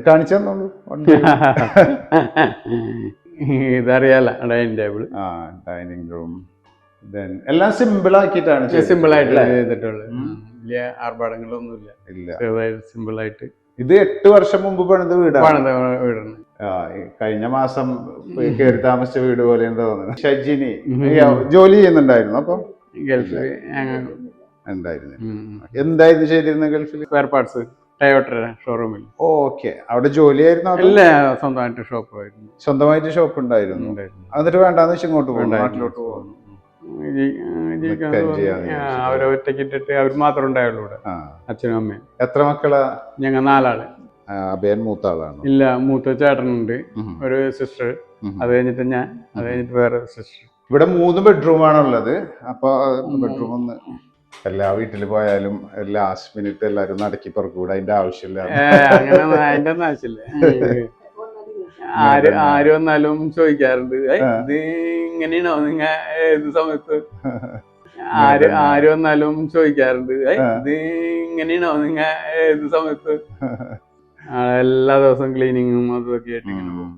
കാണിച്ചു തന്നോളൂ. ഇതറിയാല dining table. Dining room എല്ലാം സിമ്പിൾ ആക്കിയിട്ടാണ് സിമ്പിൾ ആയിട്ട് ചെയ്തിട്ടുള്ളത്. വലിയ ആർഭാടങ്ങളൊന്നുമില്ല. സിമ്പിൾ ആയിട്ട്. ഇത് 8 വർഷം മുമ്പ് പണിത വീടാണ്. വീടാണ്. കഴിഞ്ഞ മാസം കയറി താമസിച്ച വീട് പോലെ തോന്നുന്നു. ഷജിനി ജോലി ചെയ്യുന്നുണ്ടായിരുന്നു. അപ്പൊ ഗൾഫിൽ ഉണ്ടായിരുന്നു. എന്തായിരുന്നു ചെയ്തിരുന്നത് ഗൾഫിൽ? സ്പെയർ പാർട്സ് ടയോട്ട ഷോറൂമിൽ. ഓക്കെ. അവിടെ ജോലിയായിരുന്നു? അല്ല, സ്വന്തമായിട്ട് ഷോപ്പ് ആയിരുന്നു. സ്വന്തമായിട്ട് ഷോപ്പ് ഉണ്ടായിരുന്നു. എന്നിട്ട് വേണ്ടാന്ന് വെച്ച് ഇങ്ങോട്ട് പോകും, നാട്ടിലോട്ട് പോകും. അവരെ ഒറ്റയ്ക്ക് ഇട്ടിട്ട് അവർ മാത്രം ഉണ്ടായുള്ളൂ ഇവിടെ, അച്ഛനും അമ്മയും. എത്ര മക്കളാ? ഞങ്ങൾ 4 ആള്. അഭയൻ മൂത്ത ആളാണ്? ഇല്ല, മൂത്ത ചേട്ടനുണ്ട്, ഒരു സിസ്റ്റർ, അത് കഴിഞ്ഞിട്ട് ഞാൻ, അത് കഴിഞ്ഞിട്ട് വേറെ സിസ്റ്റർ. ഇവിടെ 3 ബെഡ്റൂം ആണുള്ളത്. അപ്പൊ ബെഡ്റൂം ഒന്ന് എല്ലാ വീട്ടിൽ പോയാലും ലാസ്റ്റ് മിനിറ്റ് എല്ലാരും നടക്കി പുറക്കൂടെ, അതിന്റെ ആവശ്യമില്ല. അങ്ങനെ അതിന്റെ ഒന്നും ആവശ്യമില്ല. ആര് വന്നാലും ചോദിക്കാറുണ്ട്, ഇത് ഇങ്ങനെയാണോ നിങ്ങ ഏത് സമയത്ത്? ആര് വന്നാലും ചോദിക്കാറുണ്ട്, ഇത് ഇങ്ങനെയാണോ നിങ്ങ ഏത് സമയത്ത്? എല്ലാ ദിവസവും ക്ലീനിങ്ങും അതൊക്കെ ആയിട്ട് ഇങ്ങനെ പോകും.